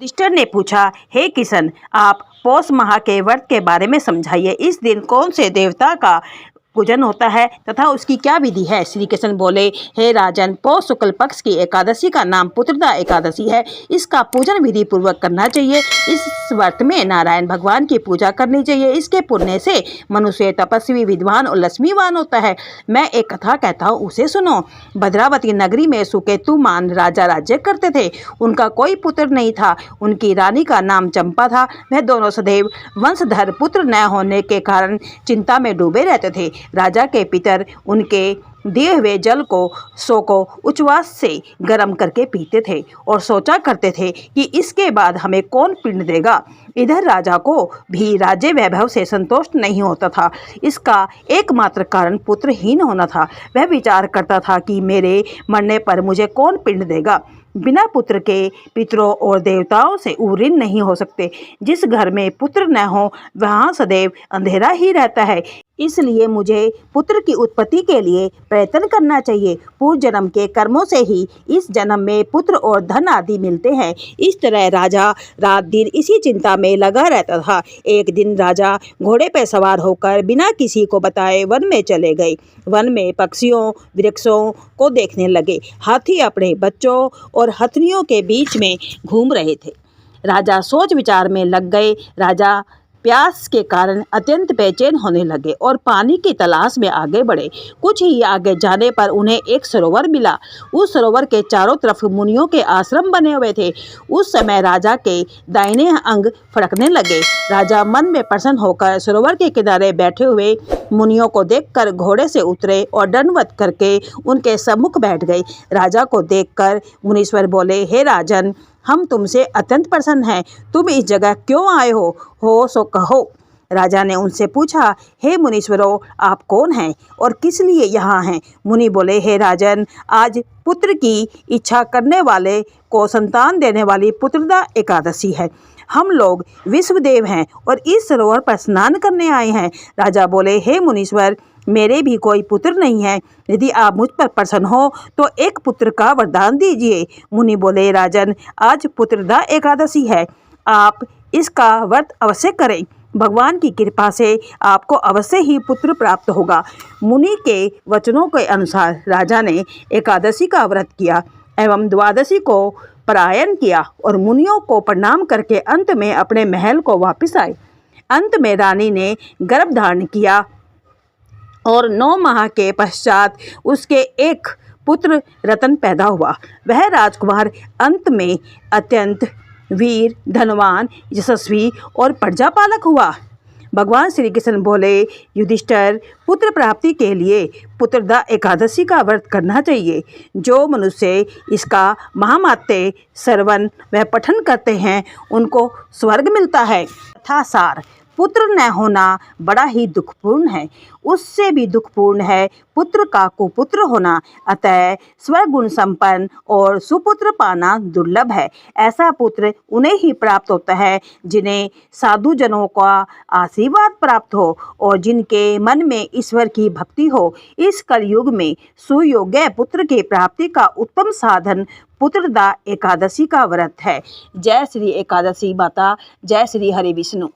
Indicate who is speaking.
Speaker 1: युधिष्ठिर ने पूछा, हे किशन, आप पौष माह के व्रत के बारे में समझाइए। इस दिन कौन से देवता का पूजन होता है तथा उसकी क्या विधि है। श्री कृष्ण बोले, हे राजन, पौष शुक्ल पक्ष की एकादशी का नाम पुत्रदा एकादशी है। इसका पूजन विधि पूर्वक करना चाहिए। इस व्रत में नारायण भगवान की पूजा करनी चाहिए। इसके पुण्य से मनुष्य तपस्वी, विद्वान और लक्ष्मीवान होता है। मैं एक कथा कहता हूँ, उसे सुनो। भद्रावती नगरी में सुकेतुमान राजा राज्य करते थे। उनका कोई पुत्र नहीं था। उनकी रानी का नाम चंपा था। वह दोनों सदैव वंशधर पुत्र न होने के कारण चिंता में डूबे रहते थे। राजा के पितर उनके दिए हुए जल को उच्छ्वास से गर्म करके पीते थे और सोचा करते थे कि इसके बाद हमें कौन पिंड देगा। इधर राजा को भी राज्य वैभव से संतोष नहीं होता था। इसका एकमात्र कारण पुत्रहीन होना था। वह विचार करता था कि मेरे मरने पर मुझे कौन पिंड देगा। बिना पुत्र के पितरों और देवताओं से ऊऋण नहीं हो सकते। जिस घर में पुत्र न हो वहाँ सदैव अंधेरा ही रहता है। इसलिए मुझे पुत्र की उत्पत्ति के लिए प्रयत्न करना चाहिए। पूर्व जन्म के कर्मों से ही इस जन्म में पुत्र और धन आदि मिलते हैं। इस तरह राजा रात दिन इसी चिंता में लगा रहता था। एक दिन राजा घोड़े पर सवार होकर बिना किसी को बताए वन में चले गए। वन में पक्षियों, वृक्षों को देखने लगे। हाथी अपने बच्चों और हथनियों के बीच में घूम रहे थे। राजा सोच विचार में लग गए। राजा प्यास के कारण अत्यंत बेचैन होने लगे और पानी की तलाश में आगे बढ़े। कुछ ही आगे जाने पर उन्हें एक सरोवर मिला। उस सरोवर के चारों तरफ मुनियों के आश्रम बने हुए थे। उस समय राजा के दाहिने अंग फड़कने लगे। राजा मन में प्रसन्न होकर सरोवर के किनारे बैठे हुए मुनियों को देखकर घोड़े से उतरे और दंडवत करके उनके सम्मुख बैठ गए। राजा को देखकर मुनीश्वर बोले, हे राजन, हम तुमसे अत्यंत प्रसन्न हैं। तुम इस जगह क्यों आए हो सो कहो। राजा ने उनसे पूछा, हे मुनीश्वरों, आप कौन हैं और किस लिए यहाँ हैं। मुनि बोले, हे राजन, आज पुत्र की इच्छा करने वाले को संतान देने वाली पुत्रदा एकादशी है। हम लोग विश्वदेव हैं और इस सरोवर पर स्नान करने आए हैं। राजा बोले, हे मुनीश्वर, मेरे भी कोई पुत्र नहीं है। यदि आप मुझ पर प्रसन्न हो तो एक पुत्र का वरदान दीजिए। मुनि बोले, राजन, आज पुत्रदा एकादशी है। आप इसका व्रत अवश्य करें। भगवान की कृपा से आपको अवश्य ही पुत्र प्राप्त होगा। मुनि के वचनों के अनुसार राजा ने एकादशी का व्रत किया एवं द्वादशी को परायण किया और मुनियों को प्रणाम करके अंत में अपने महल को वापस आए। अंत में रानी ने गर्भ धारण किया और 9 माह के पश्चात उसके एक पुत्र रतन पैदा हुआ। वह राजकुमार अंत में अत्यंत वीर, धनवान, यशस्वी और प्रजापालक हुआ। भगवान श्री कृष्ण बोले, युधिष्ठिर, पुत्र प्राप्ति के लिए पुत्रदा एकादशी का व्रत करना चाहिए। जो मनुष्य इसका महामात्य श्रवण व पठन करते हैं उनको स्वर्ग मिलता है। तथा सार, पुत्र न होना बड़ा ही दुखपूर्ण है। उससे भी दुखपूर्ण है पुत्र का कुपुत्र होना। अतः स्वगुण संपन्न और सुपुत्र पाना दुर्लभ है। ऐसा पुत्र उन्हें ही प्राप्त होता है जिन्हें साधु जनों का आशीर्वाद प्राप्त हो और जिनके मन में ईश्वर की भक्ति हो। इस कलयुग में सुयोग्य पुत्र की प्राप्ति का उत्तम साधन पुत्रदा एकादशी का व्रत है। जय श्री एकादशी माता, जय श्री हरि विष्णु।